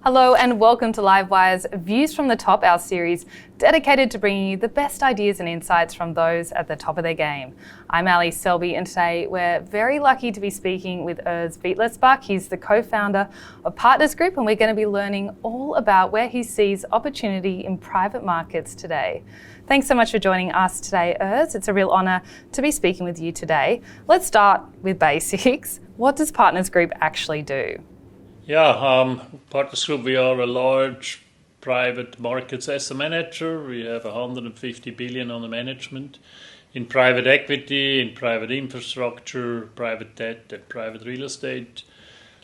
Hello and welcome to Livewire's Views from the Top, our series dedicated to bringing you the best ideas and insights from those at the top of their game. I'm Ali Selby and today we're very lucky to be speaking with Wietlisbach. He's the co-founder of Partners Group and we're going to be learning all about where he sees opportunity in private markets today. Thanks so much for joining us today, Urs. It's a real honour to be speaking with you today. Let's start with basics. What does Partners Group actually do? Partners Group, we are a large private markets asset manager. We have 150 billion under management in private equity, in private infrastructure, private debt and private real estate.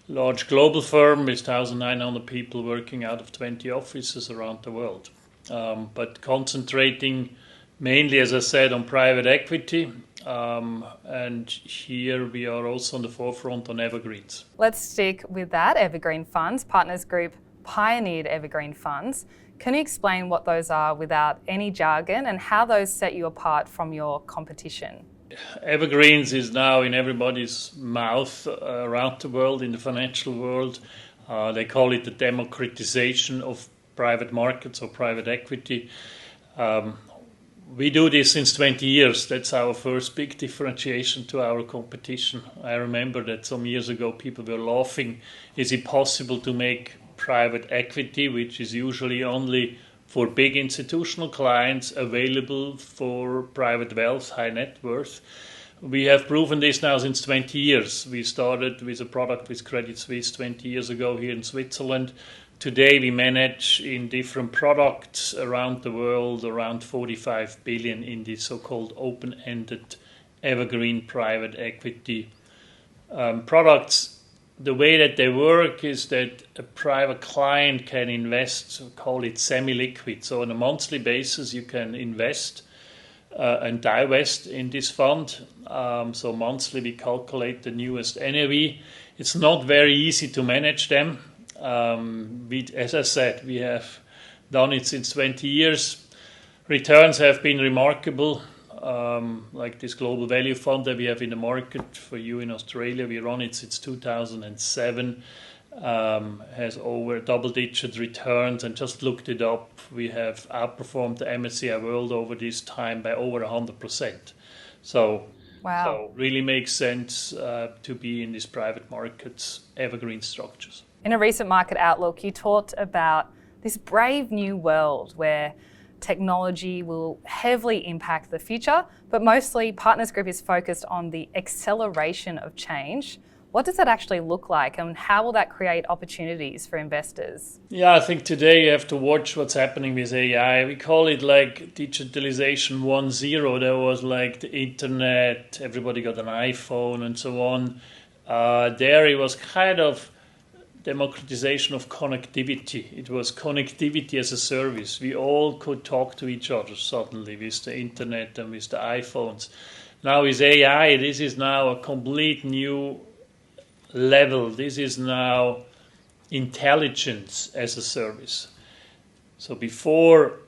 Large global firm with 1,900 people working out of 20 offices around the world. But concentrating mainly, as I said, on private equity. And here we are also on the forefront on evergreens. Let's stick with that, Evergreen Funds. Partners Group pioneered Evergreen Funds. Can you explain what those are without any jargon and how those set you apart from your competition? Evergreens is now in everybody's mouth around the world, in the financial world. They call it the democratization of private markets or private equity. We do this since 20 years. That's our first big differentiation to our competition. I remember that some years ago people were laughing. Is it possible to make private equity, which is usually only for big institutional clients, available for private wealth, high net worth? We have proven this now since 20 years. We started with a product with Credit Suisse 20 years ago here in Switzerland. Today we manage in different products around the world around 45 billion in these so-called open-ended evergreen private equity products. The way that they work is that a private client can invest, call it semi-liquid. So on a monthly basis you can invest and divest in this fund. So monthly we calculate the newest NAV. It's not very easy to manage them. As I said, we have done it since 20 years. Returns have been remarkable, like this global value fund that we have in the market for you in Australia. We run it since 2007, has over double-digit returns, and just looked it up. We have outperformed the MSCI World over this time by over 100%. So, wow. So really makes sense to be in these private markets, evergreen structures. In a recent market outlook, you talked about this brave new world where technology will heavily impact the future, but mostly Partners Group is focused on the acceleration of change. What does that actually look like and how will that create opportunities for investors? Yeah, I think today you have to watch what's happening with AI. We call it like digitalization 1.0. There was like the internet, everybody got an iPhone and so on. There it was kind of democratization of connectivity. It was connectivity as a service. We all could talk to each other suddenly with the internet and with the iPhones. Now with AI, this is now a complete new level. This is now intelligence as a service. So before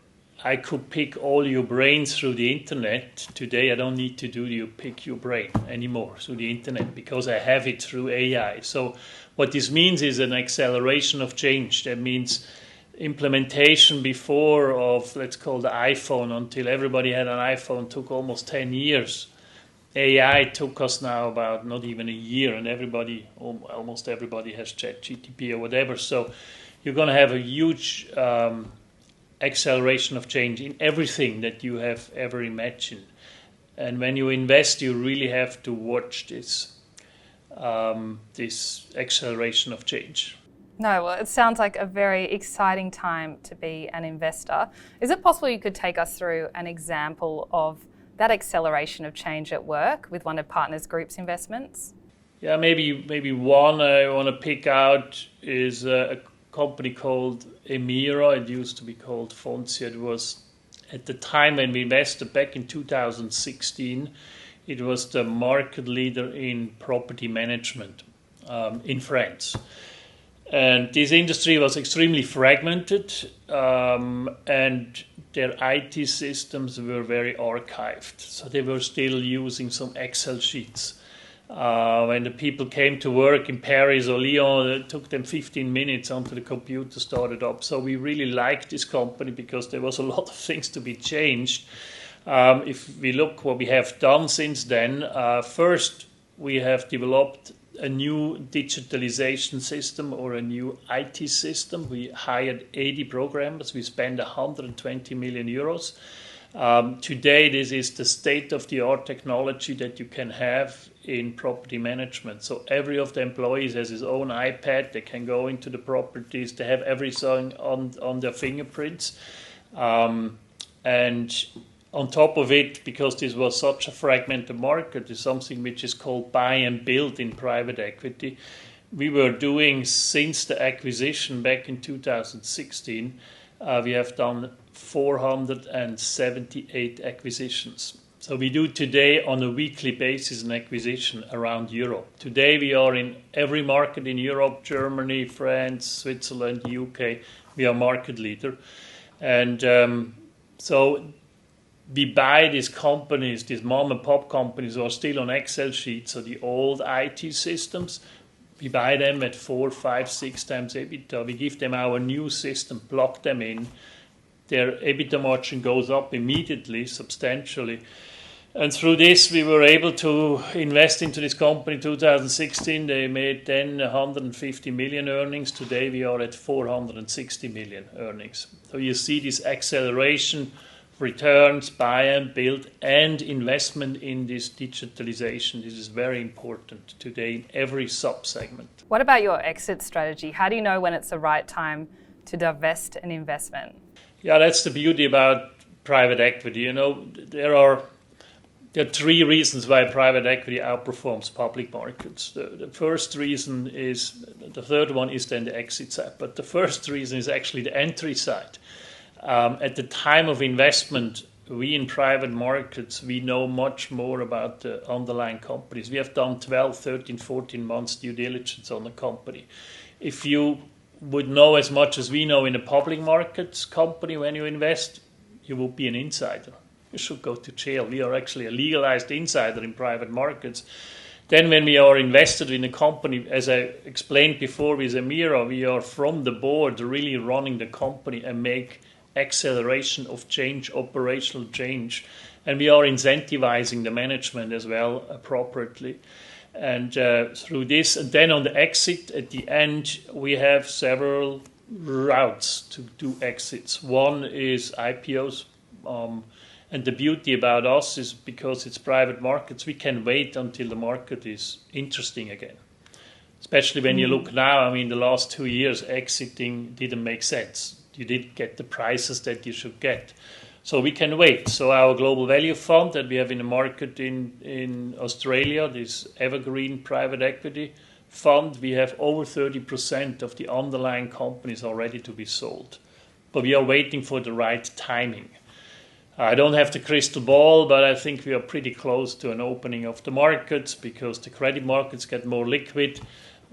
I could pick all your brains through the internet, today I don't need to do you pick your brain anymore through the internet because I have it through AI. So what this means is an acceleration of change. That means implementation before of, let's call the iPhone, until everybody had an iPhone, took almost 10 years. AI took us now about not even a year, and almost everybody has ChatGPT or whatever. So you're going to have a huge acceleration of change in everything that you have ever imagined. And when you invest, you really have to watch this acceleration of change. No, well, it sounds like a very exciting time to be an investor. Is it possible you could take us through an example of that acceleration of change at work with one of Partners Group's investments? Yeah, maybe one I want to pick out is a company called Amira. It used to be called Foncia. It was at the time when we invested back in 2016. It was the market leader in property management in France. And this industry was extremely fragmented and their IT systems were very archived. So they were still using some Excel sheets. When the people came to work in Paris or Lyon, it took them 15 minutes until the computer started up. So we really liked this company because there was a lot of things to be changed. If we look what we have done since then, first we have developed a new digitalization system or a new IT system. We hired 80 programmers. We spent 120 million euros. Today, this is the state-of-the-art technology that you can have in property management. So every of the employees has his own iPad. They can go into the properties. They have everything on their fingerprints. And on top of it, because this was such a fragmented market, is something which is called buy and build in private equity. We were doing, since the acquisition back in 2016, we have done 478 acquisitions. So we do today on a weekly basis an acquisition around Europe. Today we are in every market in Europe, Germany, France, Switzerland, UK. We are market leader. And so we buy these companies, these mom and pop companies who are still on Excel sheets, so the old IT systems. We buy them at 4, 5, 6 times EBITDA. We give them our new system, plug them in. Their EBITDA margin goes up immediately, substantially. And through this, we were able to invest into this company in 2016. They made then 150 million earnings. Today, we are at 460 million earnings. So you see this acceleration, returns, buy and build, and investment in this digitalization. This is very important today in every sub-segment. What about your exit strategy? How do you know when it's the right time to divest an investment? Yeah, that's the beauty about private equity. You know, there are 3 reasons why private equity outperforms public markets. The first reason is, the third one is then the exit side, but the first reason is actually the entry side. At the time of investment, we in private markets, we know much more about the underlying companies. We have done 12, 13, 14 months due diligence on the company. If you would know as much as we know in a public markets company when you invest, you will be an insider. You should go to jail. We are actually a legalized insider in private markets. Then when we are invested in a company, as I explained before with Amira, we are from the board really running the company and make acceleration of change, operational change. And we are incentivizing the management as well appropriately. And through this, and then on the exit, at the end, we have several routes to do exits. One is IPOs. And the beauty about us is because it's private markets, we can wait until the market is interesting again. Especially when you look now, I mean, the last 2 years, exiting didn't make sense. You didn't get the prices that you should get. So we can wait. So our global value fund that we have in the market in Australia, this Evergreen private equity fund, we have over 30% of the underlying companies are ready to be sold. But we are waiting for the right timing. I don't have the crystal ball, but I think we are pretty close to an opening of the markets because the credit markets get more liquid.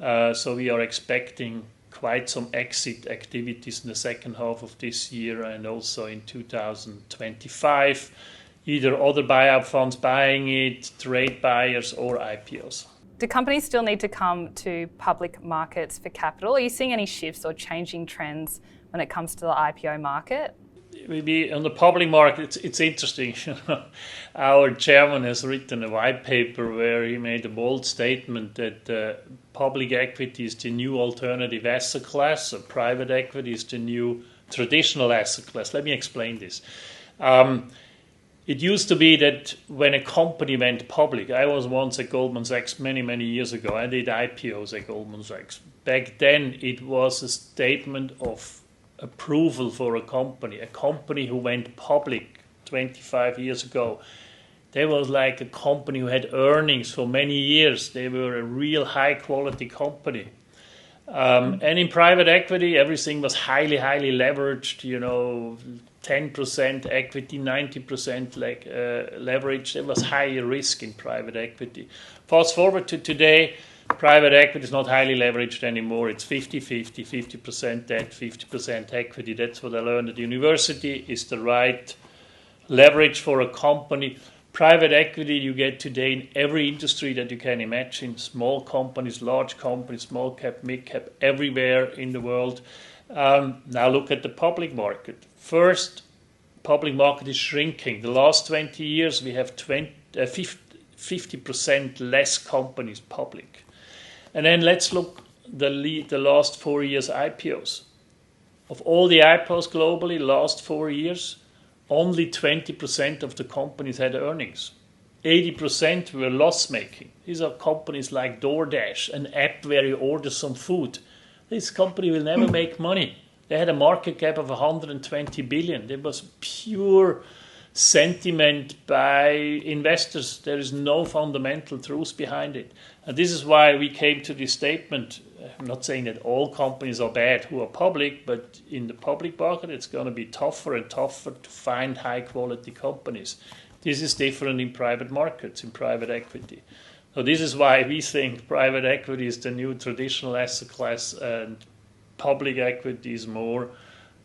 So we are expecting quite some exit activities in the second half of this year and also in 2025. Either other buyout funds buying it, trade buyers, or IPOs. Do companies still need to come to public markets for capital? Are you seeing any shifts or changing trends when it comes to the IPO market? Maybe on the public market, it's interesting. Our chairman has written a white paper where he made a bold statement that public equity is the new alternative asset class, so private equity is the new traditional asset class. Let me explain this. It used to be that when a company went public, I was once at Goldman Sachs many, many years ago. I did IPOs at Goldman Sachs. Back then, it was a statement of approval for a company who went public 25 years ago. They was like a company who had earnings for many years. They were a real high quality company. And in private equity, everything was highly, highly leveraged, 10% equity, 90% leverage. There was higher risk in private equity. Fast forward to today, private equity is not highly leveraged anymore. It's 50-50, 50% debt, 50% equity. That's what I learned at university is the right leverage for a company. Private equity you get today in every industry that you can imagine, small companies, large companies, small cap, mid cap, everywhere in the world. Now look at the public market. First, public market is shrinking. The last 20 years we have 50% less companies public. And then let's look the last 4 years IPOs. Of all the IPOs globally, last 4 years, only 20% of the companies had earnings. 80% were loss-making. These are companies like DoorDash, an app where you order some food. This company will never make money. They had a market cap of 120 billion. It was pure sentiment by investors. There is no fundamental truth behind it. And this is why we came to this statement. I'm not saying that all companies are bad who are public, but in the public market it's going to be tougher and tougher to find high quality companies. This is different in private markets, in private equity. So this is why we think private equity is the new traditional asset class and public equity is more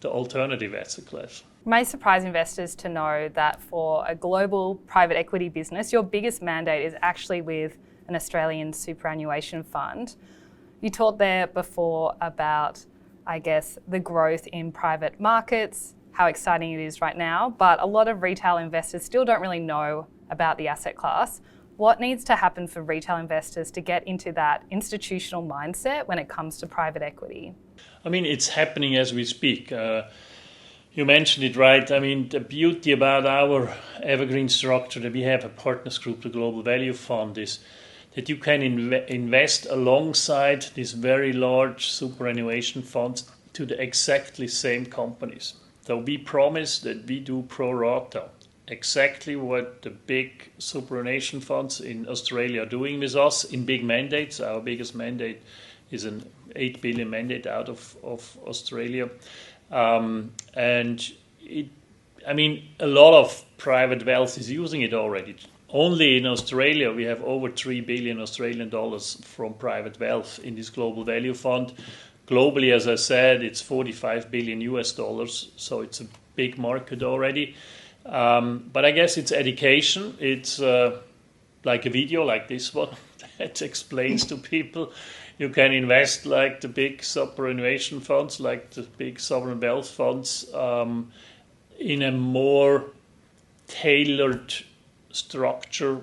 the alternative asset class. It may surprise investors to know that for a global private equity business, your biggest mandate is actually with an Australian superannuation fund. You talked there before about, I guess, the growth in private markets, how exciting it is right now, but a lot of retail investors still don't really know about the asset class. What needs to happen for retail investors to get into that institutional mindset when it comes to private equity? I mean, it's happening as we speak. You mentioned it right. I mean, the beauty about our Evergreen structure that we have a partners group, the Global Value Fund, is that you can invest alongside these very large superannuation funds to the exactly same companies. So we promise that we do pro rata, exactly what the big superannuation funds in Australia are doing with us in big mandates. Our biggest mandate is an 8 billion mandate out of Australia. A lot of private wealth is using it already. Only in Australia, we have over 3 billion Australian dollars from private wealth in this global value fund. Globally, as I said, it's 45 billion US dollars, so it's a big market already. But I guess it's education. It's like a video like this one that explains to people you can invest like the big superannuation funds, like the big sovereign wealth funds, in a more tailored structure,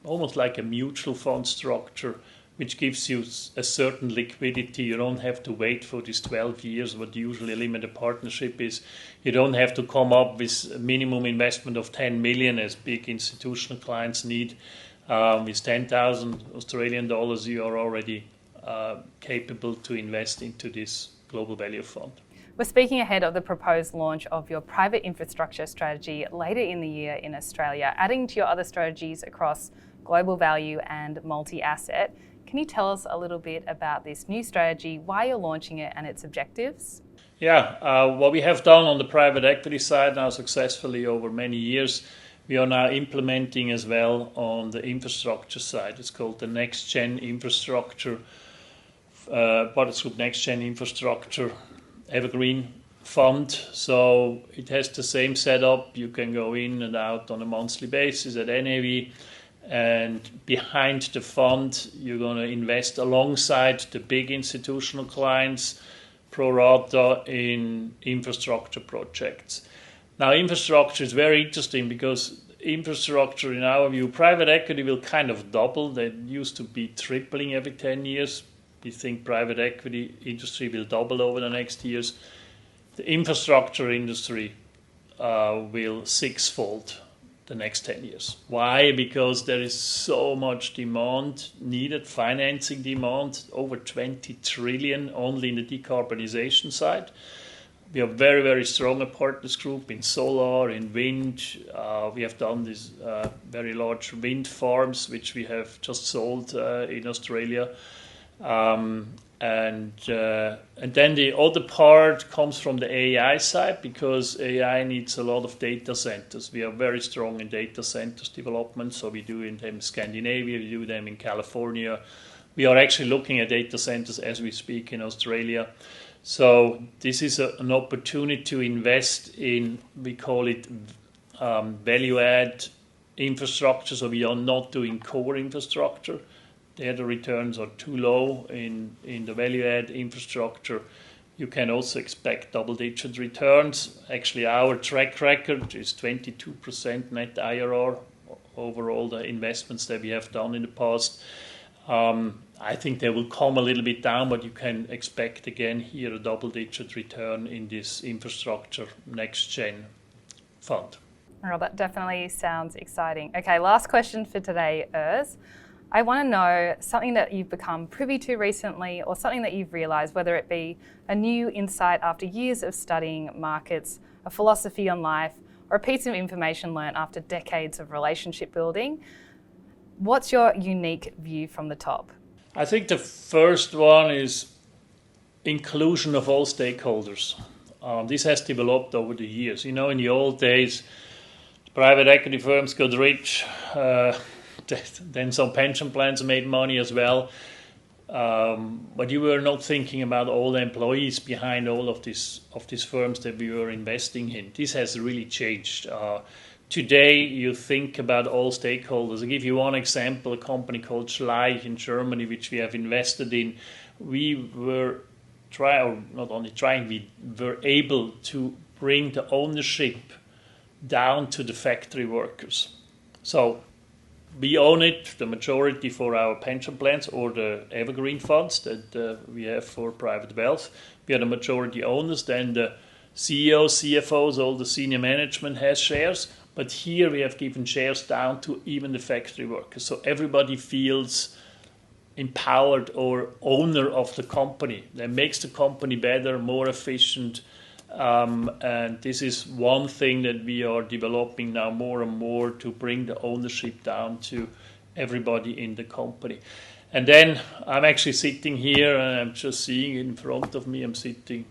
almost like a mutual fund structure, which gives you a certain liquidity. You don't have to wait for these 12 years, what usually a limited partnership is. You don't have to come up with a minimum investment of 10 million as big institutional clients need. With 10,000 Australian dollars, you are already capable to invest into this global value fund. We're speaking ahead of the proposed launch of your private infrastructure strategy later in the year in Australia, adding to your other strategies across global value and multi-asset. Can you tell us a little bit about this new strategy, why you're launching it and its objectives? Yeah, what we have done on the private equity side now successfully over many years, we are now implementing as well on the infrastructure side. It's called the NextGen Infrastructure, Partners Group NextGen Infrastructure Evergreen Fund. So it has the same setup. You can go in and out on a monthly basis at NAV. And behind the fund, you're going to invest alongside the big institutional clients, pro rata in infrastructure projects. Now, infrastructure is very interesting because infrastructure, in our view, private equity will kind of double. They used to be tripling every 10 years. We think private equity industry will double over the next years. The infrastructure industry will sixfold the next 10 years. Why? Because there is so much demand needed, financing demand, over 20 trillion only in the decarbonization side. We are very, very strong a partners group in solar, in wind. We have done these very large wind farms, which we have just sold in Australia. And then the other part comes from the AI side, because AI needs a lot of data centers. We are very strong in data centers development, so we do them in Scandinavia, we do them in California. We are actually looking at data centers as we speak in Australia. So this is an opportunity to invest in, we call it value add infrastructure, so we are not doing core infrastructure. There the returns are too low. In the value-add infrastructure, you can also expect double-digit returns. Actually, our track record is 22% net IRR over all the investments that we have done in the past. I think they will come a little bit down, but you can expect again here a double-digit return in this infrastructure NextGen fund. Well, that definitely sounds exciting. Okay, last question for today, Urs. I want to know something that you've become privy to recently or something that you've realised, whether it be a new insight after years of studying markets, a philosophy on life, or a piece of information learned after decades of relationship building. What's your unique view from the top? I think the first one is inclusion of all stakeholders. This has developed over the years. You know, in the old days, private equity firms got rich, then some pension plans made money as well. But you were not thinking about all the employees behind all of these firms that we were investing in. This has really changed. Today, you think about all stakeholders. I'll give you one example, a company called Schleich in Germany, which we have invested in. We were we were able to bring the ownership down to the factory workers. So we own it, the majority for our pension plans or the Evergreen Funds that we have for private wealth. We are the majority owners. Then the CEOs, CFOs, all the senior management has shares. But here we have given shares down to even the factory workers. So everybody feels empowered or owner of the company. That makes the company better, more efficient. And this is one thing that we are developing now more and more to bring the ownership down to everybody in the company. And then I'm actually sitting here and I'm just seeing in front of me, I'm sitting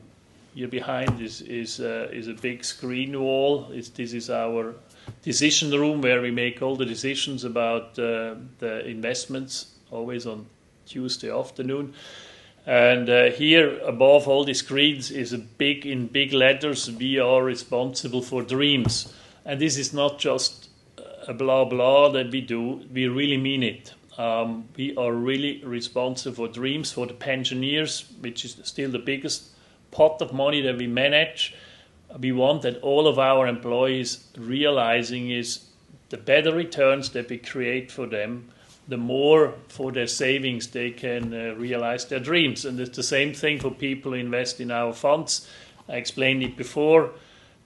here behind is a big screen wall. This is our decision room where we make all the decisions about the investments, always on Tuesday afternoon. And here above all the screens is in big letters, we are responsible for dreams. And this is not just a blah blah that we do, we really mean it. We are really responsible for dreams, for the pensioners, which is still the biggest pot of money that we manage. We want that all of our employees realizing is the better returns that we create for them, the more for their savings they can realize their dreams. And it's the same thing for people who invest in our funds. I explained it before.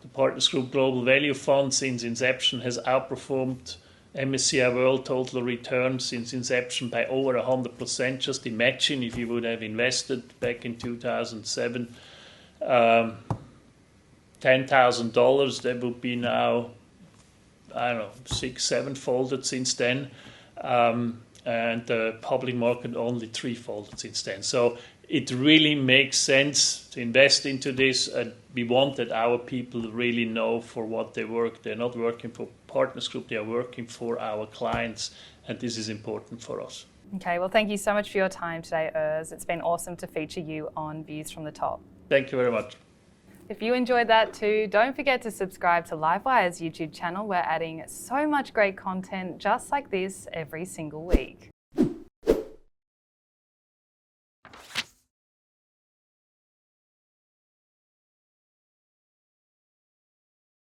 The Partners Group Global Value Fund since inception has outperformed MSCI World Total Return since inception by over 100%. Just imagine if you would have invested back in 2007 $10,000, that would be now, I don't know, 6-7 folded since then. And the public market only 3 folded since then. So it really makes sense to invest into this. And we want that our people really know for what they work. They're not working for Partners Group, they are working for our clients. And this is important for us. Okay, well, thank you so much for your time today, Urs. It's been awesome to feature you on Views from the Top. Thank you very much. If you enjoyed that too, don't forget to subscribe to Livewire's YouTube channel. We're adding so much great content just like this every single week.